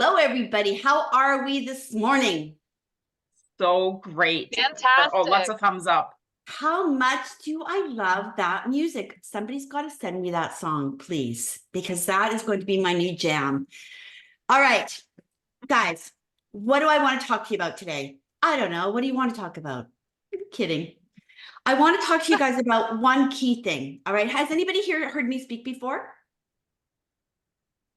Hello, everybody. How are we this morning? So great. Fantastic. Oh, lots of thumbs up. How much do I love that music? Somebody's got to send me that song, please, because that is going to be my new jam. All right, guys, what do I want to talk to you about today? I don't know. What do you want to talk about? I'm kidding. I want to talk to you guys about one key thing. All right. Has anybody here heard me speak before?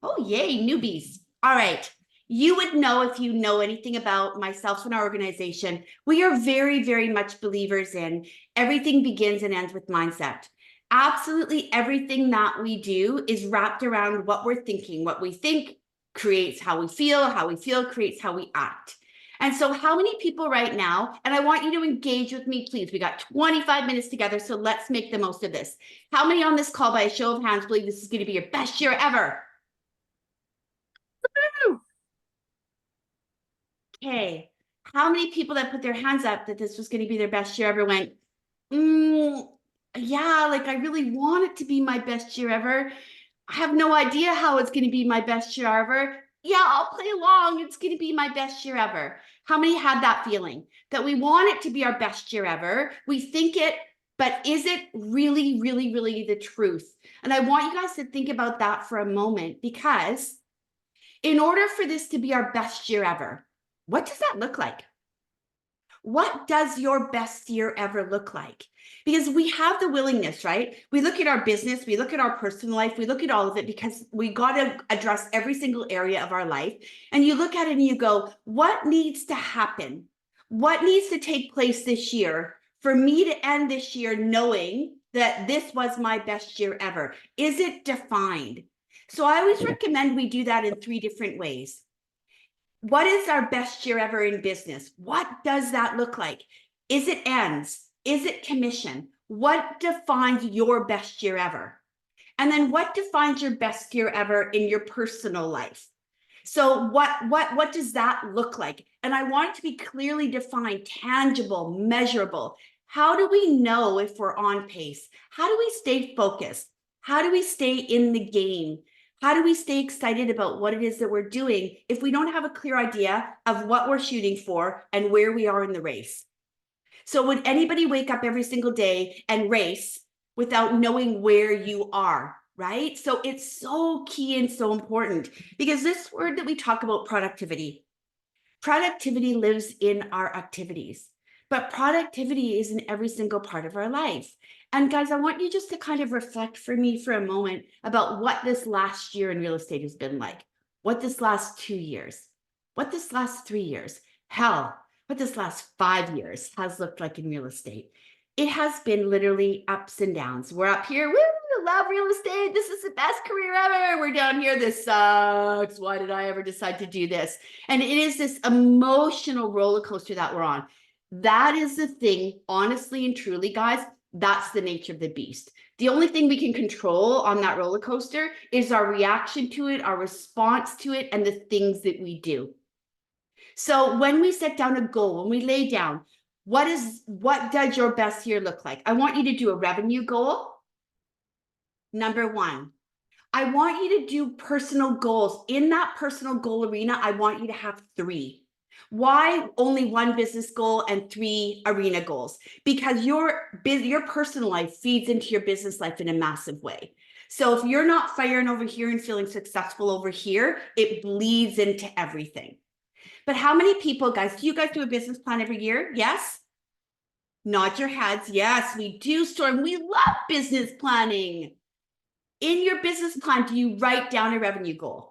Oh, yay, newbies. All right. You would know if you know anything about myself and our organization. We are very, very much believers in everything begins and ends with mindset. Absolutely everything that we do is wrapped around what we're thinking. What we think creates how we feel creates how we act. And so how many people right now, and I want you to engage with me, please. We got 25 minutes together, so let's make the most of this. How many on this call, by a show of hands, believe this is going to be your best year ever? Okay, how many people that put their hands up that this was going to be their best year ever went, yeah, like I really want it to be my best year ever. I have no idea how it's going to be my best year ever. Yeah, I'll play along. It's going to be my best year ever. How many had that feeling that we want it to be our best year ever? We think it, but is it really, really, really the truth? And I want you guys to think about that for a moment, because in order for this to be our best year ever, what does that look like? What does your best year ever look like? Because we have the willingness, right? We look at our business, we look at our personal life, we look at all of it, because we got to address every single area of our life. And you look at it and you go, what needs to happen? What needs to take place this year for me to end this year knowing that this was my best year ever? Is it defined? So I always recommend we do that in 3 different ways. What is our best year ever in business? What does that look like? Is it ends? Is it commission? What defines your best year ever? And then what defines your best year ever in your personal life? So what does that look like? And I want it to be clearly defined, tangible, measurable. How do we know if we're on pace? How do we stay focused? How do we stay in the game? How do we stay excited about what it is that we're doing if we don't have a clear idea of what we're shooting for and where we are in the race? So would anybody wake up every single day and race without knowing where you are, right? So it's so key and so important, because this word that we talk about, productivity lives in our activities, but productivity is in every single part of our life. And guys, I want you just to kind of reflect for me for a moment about what this last year in real estate has been like, what this last 2 years, what this last 3 years, hell, what this last 5 years has looked like in real estate. It has been literally ups and downs. We're up here, woo, love real estate. This is the best career ever. We're down here, this sucks. Why did I ever decide to do this? And it is this emotional roller coaster that we're on. That is the thing, honestly and truly, guys, that's the nature of the beast. The only thing we can control on that roller coaster is our reaction to it, our response to it, and the things that we do. So when we set down a goal, when we lay down, what does your best year look like? I want you to do a revenue goal. Number 1, I want you to do personal goals. In that personal goal arena, I want you to have 3. Why only 1 business goal and 3 arena goals? Because your personal life feeds into your business life in a massive way. So if you're not firing over here and feeling successful over here, it bleeds into everything. But how many people, guys, do you guys do a business plan every year? Yes? Nod your heads. Yes, we do, Storm. We love business planning. In your business plan, do you write down a revenue goal?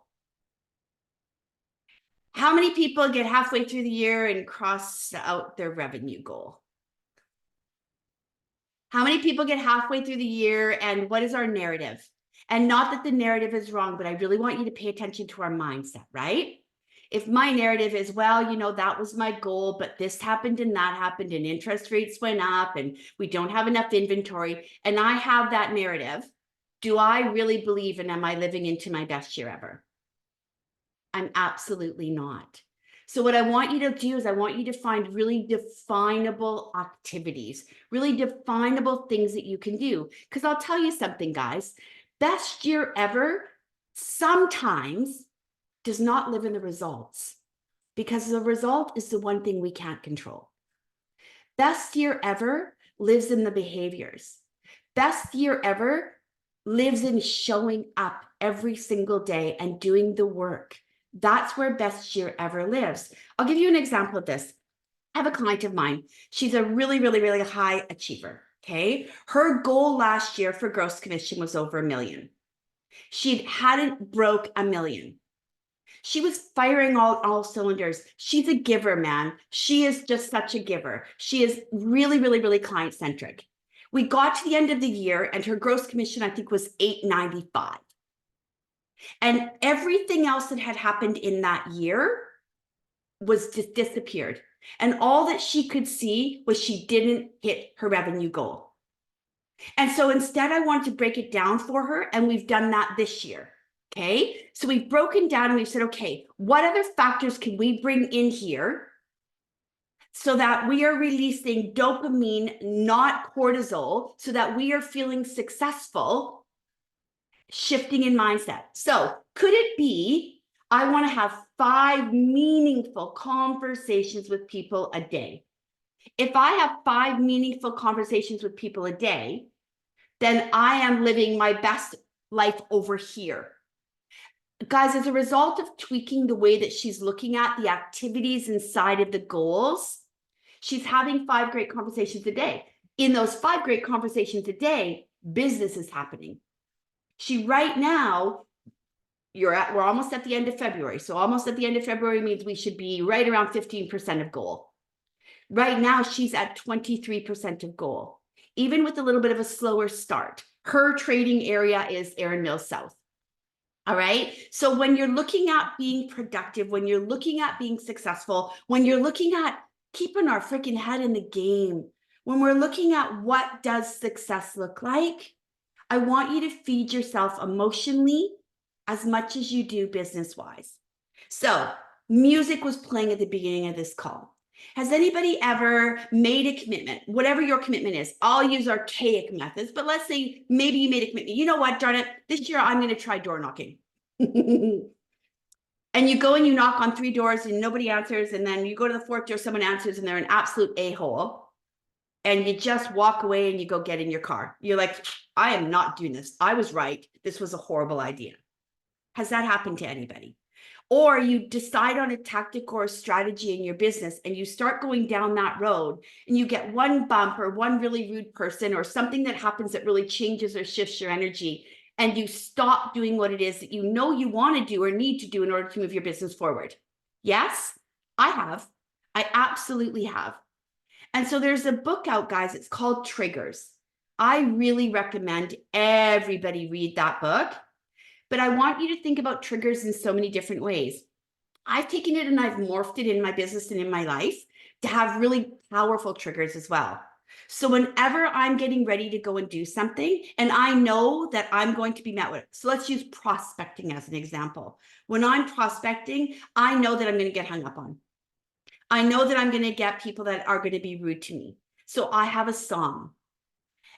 How many people get halfway through the year and cross out their revenue goal? How many people get halfway through the year and what is our narrative? And not that the narrative is wrong, but I really want you to pay attention to our mindset, right? If my narrative is, well, that was my goal, but this happened and that happened and interest rates went up and we don't have enough inventory, and I have that narrative, do I really believe and am I living into my best year ever? I'm absolutely not. So what I want you to do is I want you to find really definable activities, really definable things that you can do. Because I'll tell you something, guys, best year ever sometimes does not live in the results, because the result is the one thing we can't control. Best year ever lives in the behaviors. Best year ever lives in showing up every single day and doing the work. That's where best year ever lives. I'll give you an example of this. I have a client of mine. She's a really, really, really high achiever. Okay. Her goal last year for gross commission was over $1 million. She hadn't broke $1 million. She was firing all cylinders. She's a giver, man. She is just such a giver. She is really, really, really client-centric. We got to the end of the year and her gross commission, I think, was $895. And everything else that had happened in that year was just disappeared. And all that she could see was she didn't hit her revenue goal. And so instead, I wanted to break it down for her, and we've done that this year. Okay, so we've broken down and we've said, okay, what other factors can we bring in here so that we are releasing dopamine, not cortisol, so that we are feeling successful, shifting in mindset. So could it be, I want to have 5 meaningful conversations with people a day? If I have 5 meaningful conversations with people a day, then I am living my best life over here. Guys, as a result of tweaking the way that she's looking at the activities inside of the goals, she's having 5 great conversations a day. In those 5 great conversations a day, business is happening. She right now, we're almost at the end of February. So almost at the end of February means we should be right around 15% of goal. Right now, she's at 23% of goal, even with a little bit of a slower start. Her trading area is Erin Mills South. All right. So when you're looking at being productive, when you're looking at being successful, when you're looking at keeping our freaking head in the game, when we're looking at what does success look like, I want you to feed yourself emotionally as much as you do business-wise. So music was playing at the beginning of this call. Has anybody ever made a commitment, whatever your commitment is? I'll use archaic methods, but let's say maybe you made a commitment. You know what, darn it, this year I'm going to try door knocking. And you go and you knock on 3 doors and nobody answers. And then you go to the 4th door, someone answers and they're an absolute a-hole. And you just walk away and you go get in your car. You're like, I am not doing this. I was right. This was a horrible idea. Has that happened to anybody? Or you decide on a tactic or a strategy in your business and you start going down that road and you get one bump or one really rude person or something that happens that really changes or shifts your energy, and you stop doing what it is that you know you want to do or need to do in order to move your business forward. Yes, I have. I absolutely have. And so there's a book out, guys. It's called Triggers. I really recommend everybody read that book. But I want you to think about triggers in so many different ways. I've taken it and I've morphed it in my business and in my life to have really powerful triggers as well. So whenever I'm getting ready to go and do something, and I know that I'm going to be met with, so let's use prospecting as an example. When I'm prospecting, I know that I'm going to get hung up on. I know that I'm going to get people that are going to be rude to me. So I have a song.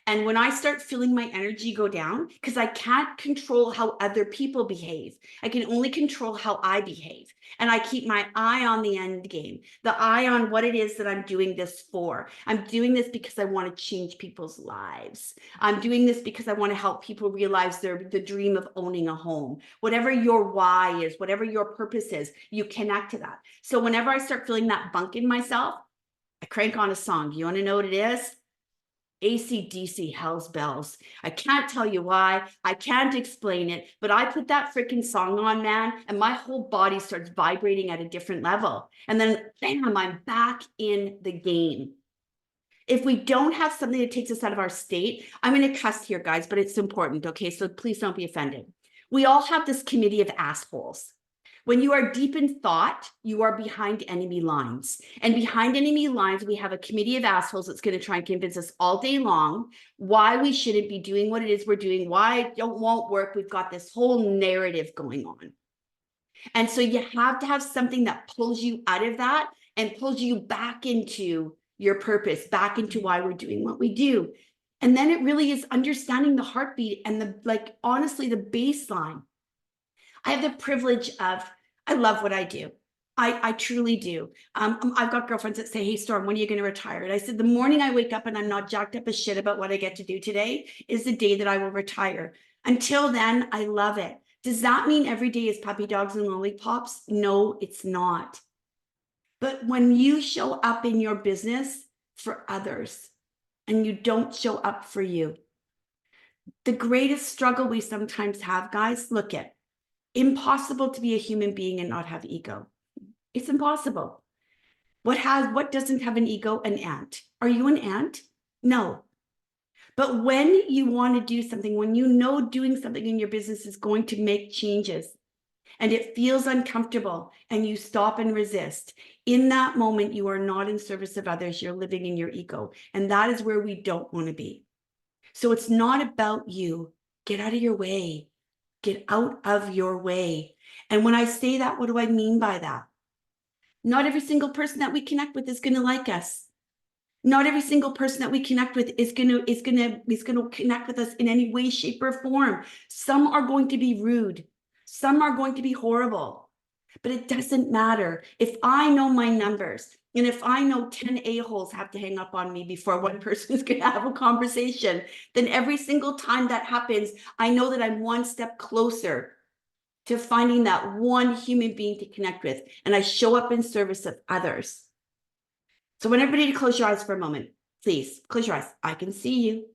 And when I start feeling my energy go down, because I can't control how other people behave, I can only control how I behave. And I keep my eye on the end game, the eye on what it is that I'm doing this for. I'm doing this because I want to change people's lives. I'm doing this because I want to help people realize the dream of owning a home. Whatever your why is, whatever your purpose is, you connect to that. So whenever I start feeling that bunk in myself, I crank on a song. You want to know what it is? AC/DC, Hell's Bells. I can't tell you why. I can't explain it, but I put that freaking song on, man, and my whole body starts vibrating at a different level. And then, bam, I'm back in the game. If we don't have something that takes us out of our state, I'm going to cuss here, guys, but it's important, okay? So please don't be offended. We all have this committee of assholes. When you are deep in thought, you are behind enemy lines. And behind enemy lines, we have a committee of assholes that's going to try and convince us all day long why we shouldn't be doing what it is we're doing, why it won't work. We've got this whole narrative going on. And so you have to have something that pulls you out of that and pulls you back into your purpose, back into why we're doing what we do. And then it really is understanding the heartbeat and honestly, the baseline. I have the privilege of I love what I do. I truly do. I've got girlfriends that say, hey, Storm, when are you going to retire? And I said, the morning I wake up and I'm not jacked up as shit about what I get to do today is the day that I will retire. Until then, I love it. Does that mean every day is puppy dogs and lollipops? No, it's not. But when you show up in your business for others and you don't show up for you, the greatest struggle we sometimes have, guys, look at impossible to be a human being and not have ego. It's impossible. What doesn't have an ego? An ant. Are you an ant? No. But when you want to do something, when you know doing something in your business is going to make changes and it feels uncomfortable and you stop and resist, in that moment, you are not in service of others. You're living in your ego. And that is where we don't want to be. So it's not about you. Get out of your way. Get out of your way. And when I say that, what do I mean by that? Not every single person that we connect with is going to like us. Not every single person that we connect with is going to connect with us in any way, shape, or form. Some are going to be rude. Some are going to be horrible. But it doesn't matter. If I know my numbers, and if I know 10 a-holes have to hang up on me before one person is going to have a conversation, then every single time that happens, I know that I'm one step closer to finding that one human being to connect with. And I show up in service of others. So I want everybody to close your eyes for a moment. Please close your eyes. I can see you.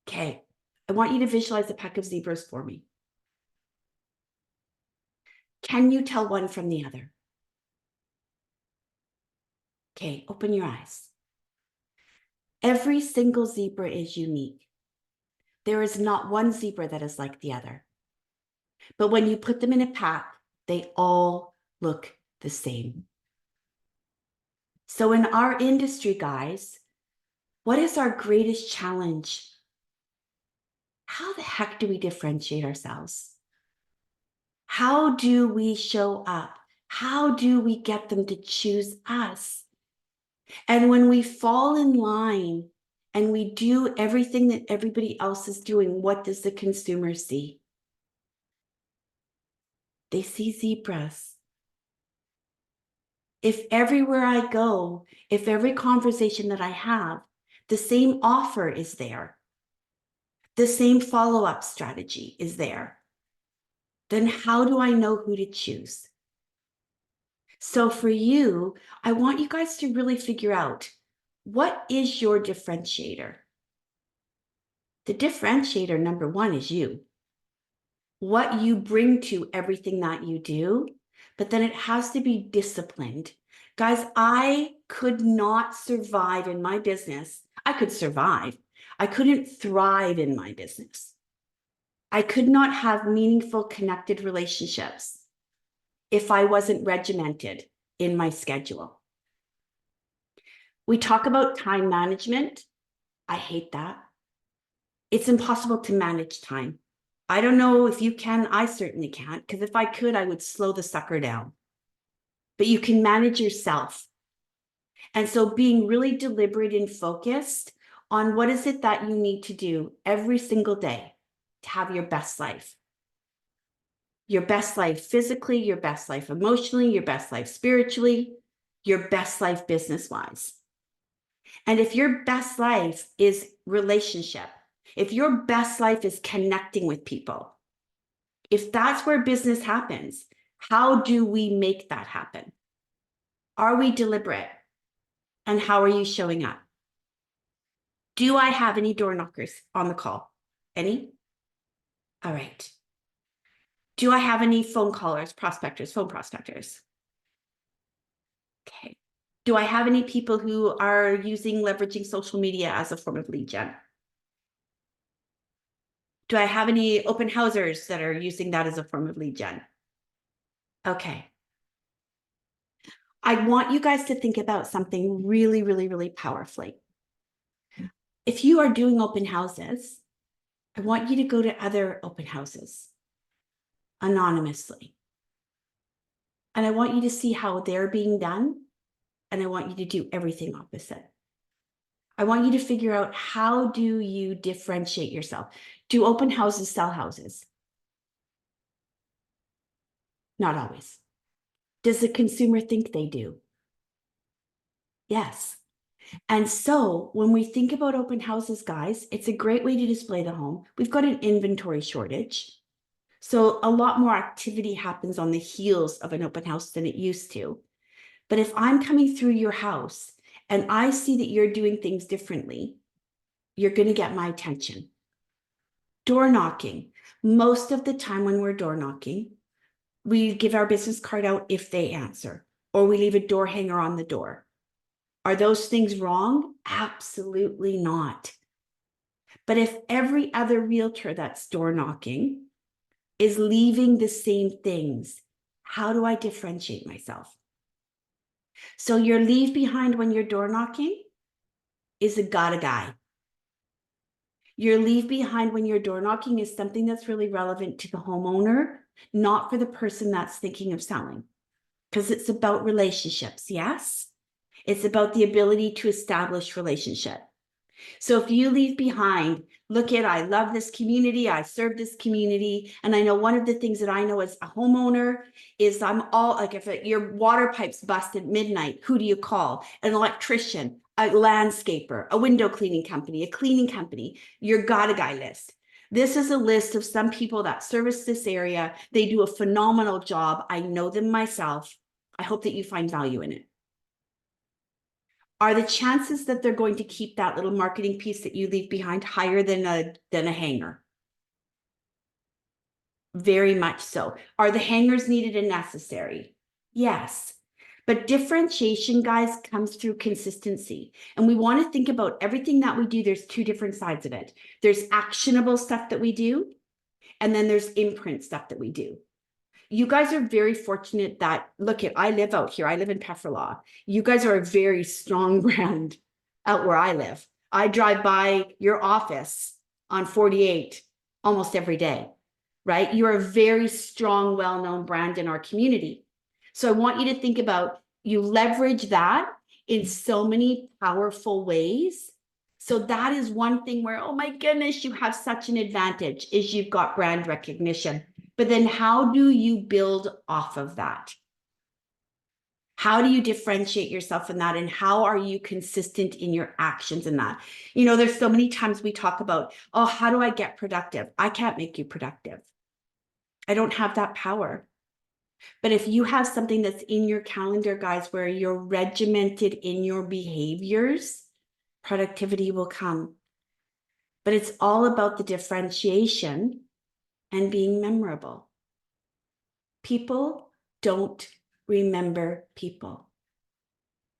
Okay. I want you to visualize a pack of zebras for me. Can you tell one from the other? Okay, open your eyes. Every single zebra is unique. There is not one zebra that is like the other. But when you put them in a pack, they all look the same. So in our industry, guys, what is our greatest challenge? How the heck do we differentiate ourselves? How do we show up? How do we get them to choose us? And when we fall in line and we do everything that everybody else is doing, what does the consumer see? They see zebras. If everywhere I go, if every conversation that I have, the same offer is there, the same follow-up strategy is there, then how do I know who to choose? So for you, I want you guys to really figure out, what is your differentiator? The differentiator, number one, is you. What you bring to everything that you do, but then it has to be disciplined. Guys, I could not survive in my business. I could survive. I couldn't thrive in my business. I could not have meaningful, connected relationships if I wasn't regimented in my schedule. We talk about time management. I hate that. It's impossible to manage time. I don't know if you can. I certainly can't, because if I could, I would slow the sucker down. But you can manage yourself. And so being really deliberate and focused on what is it that you need to do every single day to have your best life. Your best life physically, your best life emotionally, your best life spiritually, your best life business-wise. And if your best life is relationship, if your best life is connecting with people, if that's where business happens, how do we make that happen? Are we deliberate? And how are you showing up? Do I have any door knockers on the call? Any? All right. Do I have any phone callers, prospectors, phone prospectors? Okay. Do I have any people who are leveraging social media as a form of lead gen? Do I have any open housers that are using that as a form of lead gen? Okay. I want you guys to think about something really, really, really powerfully. If you are doing open houses, I want you to go to other open houses anonymously. And I want you to see how they're being done. And I want you to do everything opposite. I want you to figure out, how do you differentiate yourself? Do open houses sell houses? Not always. Does the consumer think they do? Yes. And so when we think about open houses, guys, it's a great way to display the home. We've got an inventory shortage. So a lot more activity happens on the heels of an open house than it used to. But if I'm coming through your house and I see that you're doing things differently, you're going to get my attention. Door knocking. Most of the time when we're door knocking, we give our business card out if they answer, or we leave a door hanger on the door. Are those things wrong? Absolutely not. But if every other realtor that's door knocking is leaving the same things, how do I differentiate myself? So your leave behind when you're door knocking is a gotta guy. Your leave behind when you're door knocking is something that's really relevant to the homeowner, not for the person that's thinking of selling, because it's about relationships. Yes, it's about the ability to establish relationship. So if you leave behind, look at, I love this community, I serve this community. And I know one of the things that I know as a homeowner is I'm all like, if your water pipes bust at midnight, who do you call? An electrician, a landscaper, a window cleaning company, a cleaning company, your gotta guy list. This is a list of some people that service this area. They do a phenomenal job. I know them myself. I hope that you find value in it. Are the chances that they're going to keep that little marketing piece that you leave behind higher than a hanger? Very much so. Are the hangers needed and necessary? Yes. But differentiation, guys, comes through consistency. And we want to think about everything that we do. There's two different sides of it. There's actionable stuff that we do, and then there's imprint stuff that we do. You guys are very fortunate that, look at, I live out here. I live in Pefferlaw. You guys are a very strong brand out where I live. I drive by your office on 48 almost every day, right? You're a very strong, well-known brand in our community. So I want you to think about, you leverage that in so many powerful ways. So that is one thing where, oh my goodness, you have such an advantage, is you've got brand recognition. But then how do you build off of that? How do you differentiate yourself in that? And how are you consistent in your actions in that? You know, there's so many times we talk about, oh, how do I get productive? I can't make you productive. I don't have that power. But if you have something that's in your calendar, guys, where you're regimented in your behaviors, productivity will come. But it's all about the differentiation and being memorable. People don't remember people.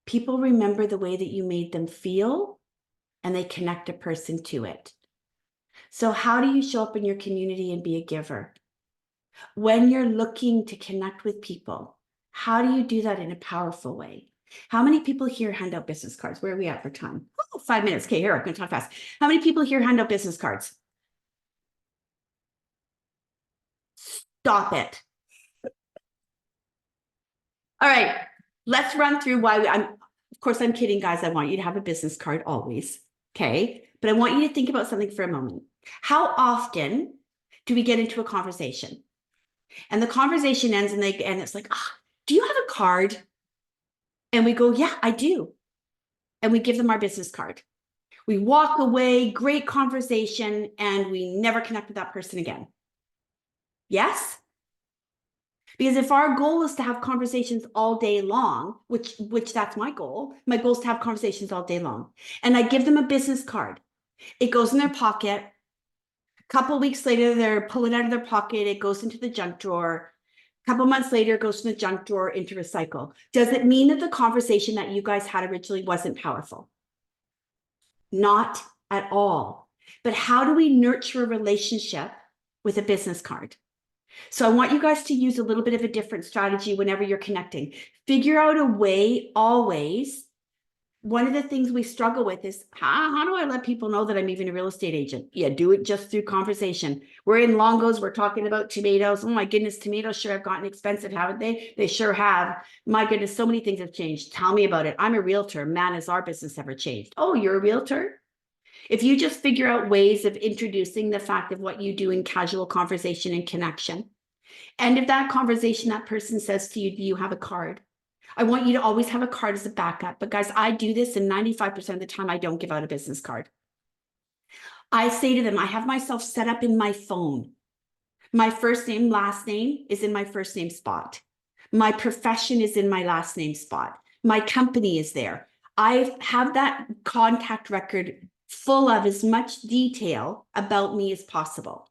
People remember the way that you made them feel, and they connect a person to it. So how do you show up in your community and be a giver? When you're looking to connect with people, how do you do that in a powerful way? How many people here hand out business cards? Where are we at for time? Oh, 5 minutes. Okay, here, I'm going to talk fast. How many people here hand out business cards? Stop it. All right, let's run through why of course, I'm kidding, guys. I want you to have a business card always, okay? But I want you to think about something for a moment. How often do we get into a conversation? And the conversation ends and it's like, do you have a card? And we go, yeah, I do. And we give them our business card. We walk away, great conversation, and we never connect with that person again. Yes? Because if our goal is to have conversations all day long, which that's my goal is to have conversations all day long. And I give them a business card. It goes in their pocket. A couple weeks later, they're pulling it out of their pocket. It goes into the junk drawer. A couple months later, it goes from the junk drawer into recycle. Does it mean that the conversation that you guys had originally wasn't powerful? Not at all. But how do we nurture a relationship with a business card? So I want you guys to use a little bit of a different strategy whenever you're connecting. Figure out a way always. One of the things we struggle with is, how do I let people know that I'm even a real estate agent? Yeah, do it just through conversation. We're in Longos, we're talking about tomatoes. Oh my goodness, tomatoes sure have gotten expensive, haven't they? They sure have. My goodness, so many things have changed. Tell me about it. I'm a realtor. Man, has our business ever changed? Oh, you're a realtor? If you just figure out ways of introducing the fact of what you do in casual conversation and connection, End of that conversation, that person says to you, do you have a card? I want you to always have a card as a backup. But guys, I do this, and 95% of the time I don't give out a business card. I say to them, I have myself set up in my phone. My first name, last name is in my first name spot. My profession is in my last name spot. My company is there. I have that contact record full of as much detail about me as possible.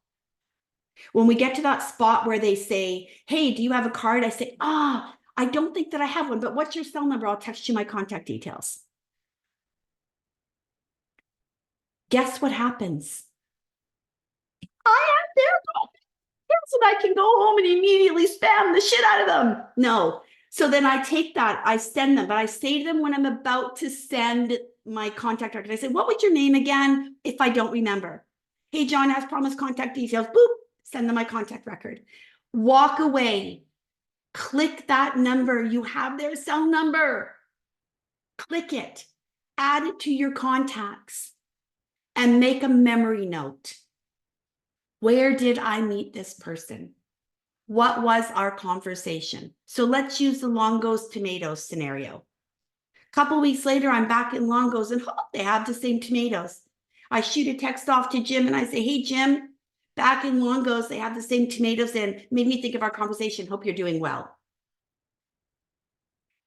When we get to that spot where they say, hey, do you have a card? I say, I don't think that I have one, but what's your cell number? I'll text you my contact details. Guess what happens? I have their contacts and I can go home and immediately spam the shit out of them. No. So then I take that, I send them, but I say to them when I'm about to send my contact record, I say, what was your name again? If I don't remember. Hey, John has promised contact details. Boop, send them my contact record. Walk away. Click that number. You have their cell number. Click it. Add it to your contacts and make a memory note. Where did I meet this person? What was our conversation? So let's use the Longo's tomatoes scenario. A couple weeks later, I'm back in Longo's and they have the same tomatoes. I shoot a text off to Jim and I say, hey, Jim, back in Longo's, they have the same tomatoes and made me think of our conversation. Hope you're doing well.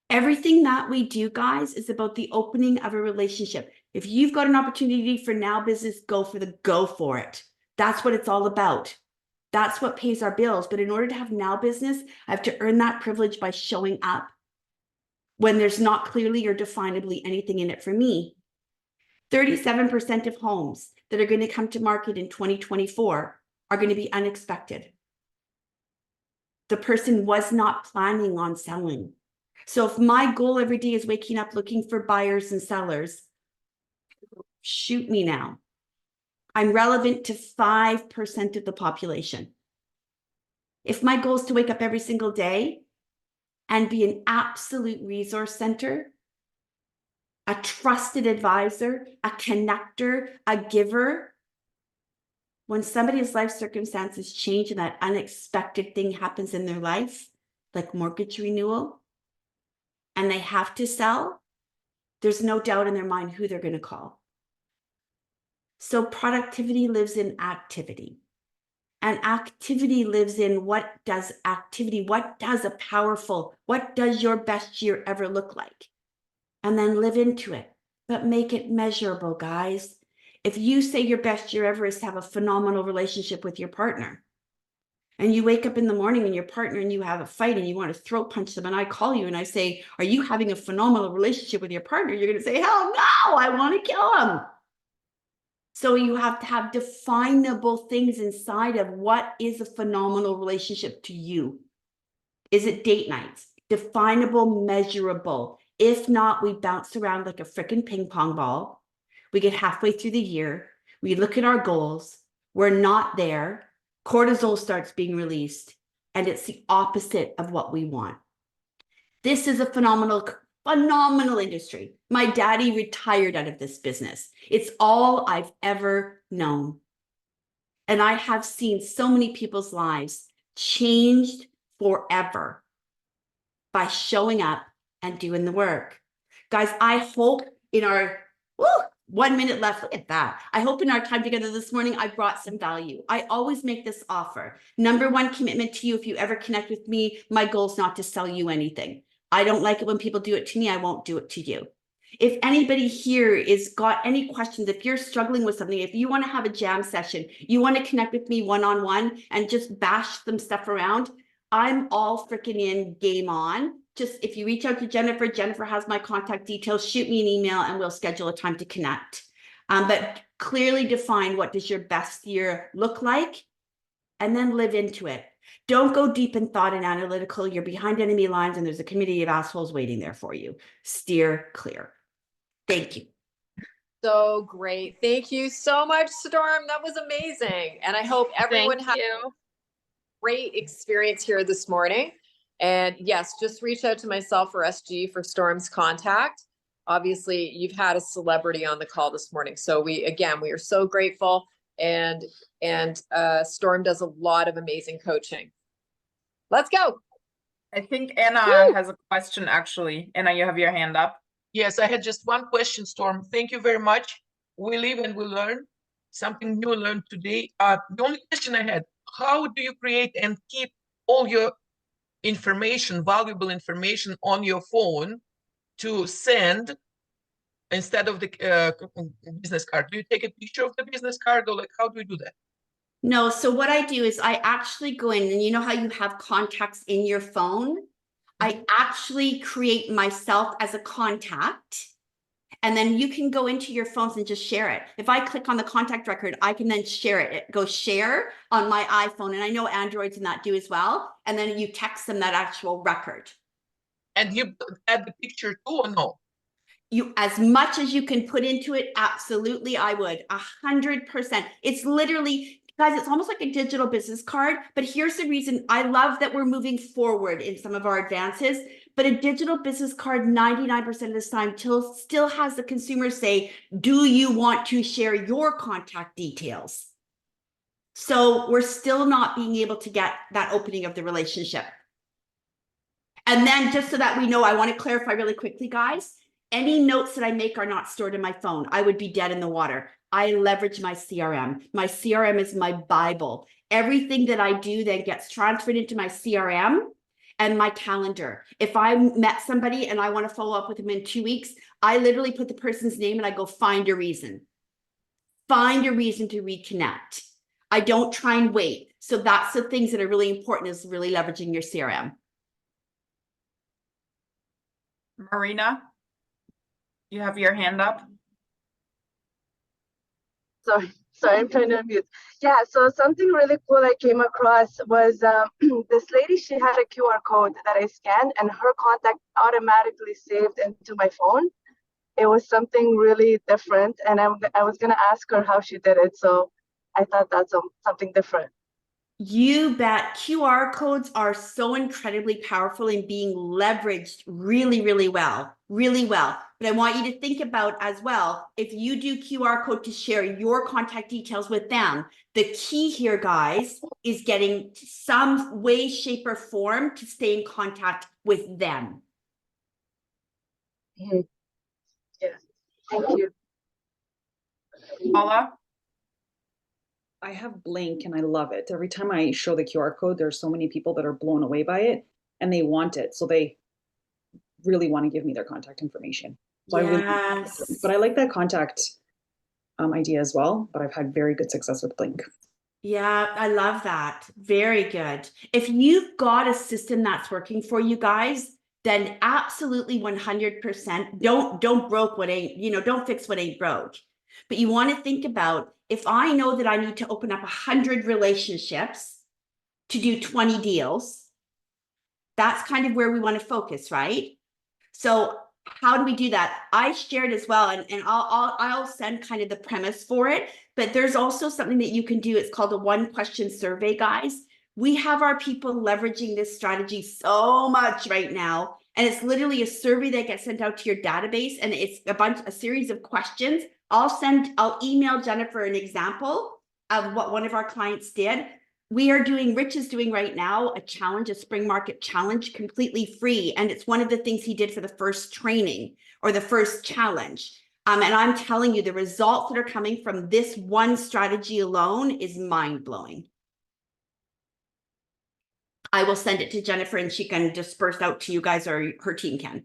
Everything that we do, guys, is about the opening of a relationship. If you've got an opportunity for now business, go for it. That's what it's all about. That's what pays our bills. But in order to have now business, I have to earn that privilege by showing up when there's not clearly or definably anything in it for me. 37% of homes that are going to come to market in 2024 are going to be unexpected. The person was not planning on selling. So if my goal every day is waking up looking for buyers and sellers, shoot me now. I'm relevant to 5% of the population. If my goal is to wake up every single day and be an absolute resource center, a trusted advisor, a connector, a giver, when somebody's life circumstances change and that unexpected thing happens in their life, like mortgage renewal, and they have to sell, there's no doubt in their mind who they're going to call. So productivity lives in activity. And activity lives in what does your best year ever look like? And then live into it, but make it measurable, guys. If you say your best year ever is to have a phenomenal relationship with your partner, and you wake up in the morning and your partner and you have a fight and you want to throat punch them, and I call you and I say, are you having a phenomenal relationship with your partner? You're going to say, hell no, I want to kill him. So you have to have definable things inside of what is a phenomenal relationship to you. Is it date nights? Definable, measurable. If not, we bounce around like a freaking ping pong ball. We get halfway through the year. We look at our goals. We're not there. Cortisol starts being released, and it's the opposite of what we want. This is a phenomenal industry. My daddy retired out of this business. It's all I've ever known. And I have seen so many people's lives changed forever by showing up and doing the work. Guys, I hope in our 1 minute left, look at that. I hope in our time together this morning, I brought some value. I always make this offer. Number one commitment to you, if you ever connect with me, my goal is not to sell you anything. I don't like it when people do it to me. I won't do it to you. If anybody here is got any questions, if you're struggling with something, if you want to have a jam session, you want to connect with me one-on-one and just bash some stuff around, I'm all freaking in, game on. Just if you reach out to Jennifer, Jennifer has my contact details, shoot me an email and we'll schedule a time to connect. But clearly define what does your best year look like and then live into it. Don't go deep in thought and analytical. You're behind enemy lines and there's a community of assholes waiting there for you. Steer clear. Thank you. So great. Thank you so much, Storm. That was amazing. And I hope everyone had a great experience here this morning. And yes, just reach out to myself or SG for Storm's contact. Obviously, you've had a celebrity on the call this morning. So we are so grateful. And Storm does a lot of amazing coaching. Let's go. I think Anna has a question actually. Anna, you have your hand up. Yes, I had just one question, Storm. Thank you very much. We live and we learn. Something new learned today. The only question I had, how do you create and keep all your information, valuable information on your phone to send instead of the business card? Do you take a picture of the business card, or like, how do you do that? No, so what I do is I actually go in, and you know how you have contacts in your phone? I actually create myself as a contact, and then you can go into your phones and just share it. If I click on the contact record, I can then share it. It goes share on my iPhone, and I know Androids and that do as well. And then you text them that actual record. And you add the picture too, or no? You, as much as you can put into it, absolutely, I would 100%. It's literally, guys, it's almost like a digital business card. But here's the reason I love that we're moving forward in some of our advances. But a digital business card, 99% of the time, still has the consumer say, do you want to share your contact details? So we're still not being able to get that opening of the relationship. And then just so that we know, I want to clarify really quickly, guys. Any notes that I make are not stored in my phone. I would be dead in the water. I leverage my CRM. My CRM is my Bible. Everything that I do then gets transferred into my CRM and my calendar. If I met somebody and I want to follow up with them in 2 weeks, I literally put the person's name and I go find a reason. Find a reason to reconnect. I don't try and wait. So that's the things that are really important, is really leveraging your CRM. Marina, you have your hand up. Sorry, I'm trying to unmute. Yeah, so something really cool I came across was this lady, she had a QR code that I scanned and her contact automatically saved into my phone. It was something really different, and I was going to ask her how she did it, so I thought that's something different. You bet. QR codes are so incredibly powerful in being leveraged really, really well, really well. But I want you to think about as well, if you do QR code to share your contact details with them, the key here, guys, is getting some way, shape, or form to stay in contact with them. Yeah, thank you. Paula? I have Blink and I love it. Every time I show the QR code, there's so many people that are blown away by it and they want it. So they really want to give me their contact information. So Yes. but I like that contact idea as well, but I've had very good success with Blink. Yeah, I love that. Very good. If you've got a system that's working for you guys, then absolutely 100%. Don't broke what ain't, don't fix what ain't broke. But you want to think about, if I know that I need to open up 100 relationships to do 20 deals, that's kind of where we want to focus, right? So how do we do that? I shared as well, and I'll send kind of the premise for it, but there's also something that you can do. It's called a 1-question survey, guys. We have our people leveraging this strategy so much right now, and it's literally a survey that gets sent out to your database, and it's a series of questions. I'll email Jennifer an example of what one of our clients did. Rich is doing right now a challenge, a spring market challenge, completely free. And it's one of the things he did for the first training or the first challenge. And I'm telling you, the results that are coming from this one strategy alone is mind-blowing. I will send it to Jennifer and she can disperse out to you guys, or her team can.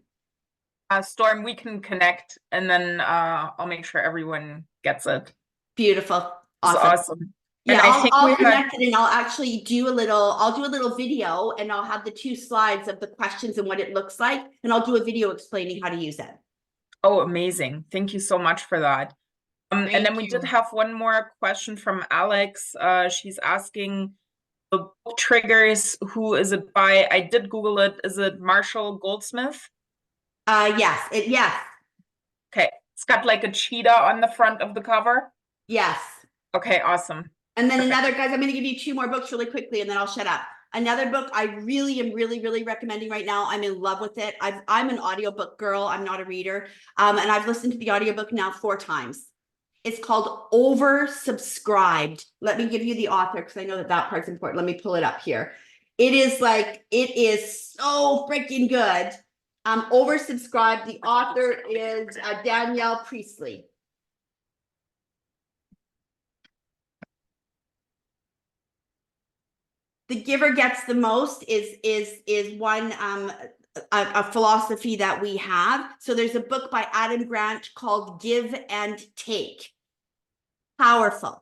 Storm, we can connect and then I'll make sure everyone gets it. Beautiful. Awesome. Yeah, And I'll connect it, and I'll actually do a little video, and I'll have the 2 slides of the questions and what it looks like, and I'll do a video explaining how to use it. Oh, amazing. Thank you so much for that. And then we did have one more question from Alex. She's asking the book triggers, who is it by? I did Google it. Is it Marshall Goldsmith? Yes. Okay. It's got like a cheetah on the front of the cover. Yes. Okay, awesome. And then another, guys, I'm going to give you 2 more books really quickly, and then I'll shut up. Another book I really am really recommending right now. I'm in love with it. I'm an audiobook girl. I'm not a reader. And I've listened to the audiobook now 4 times. It's called Oversubscribed. Let me give you the author, because I know that part's important. Let me pull it up here. It is so freaking good. Oversubscribed. The author is Danielle Priestley. The giver gets the most is one a philosophy that we have. So there's a book by Adam Grant called Give and Take. Powerful.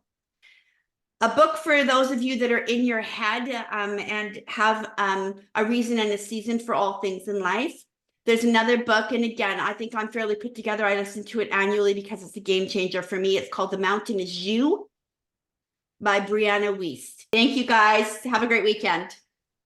A book for those of you that are in your head and have a reason and a season for all things in life. There's another book, and again, I think I'm fairly put together. I listen to it annually because it's a game changer for me. It's called The Mountain Is You by Brianna Wiest. Thank you guys. Have a great weekend.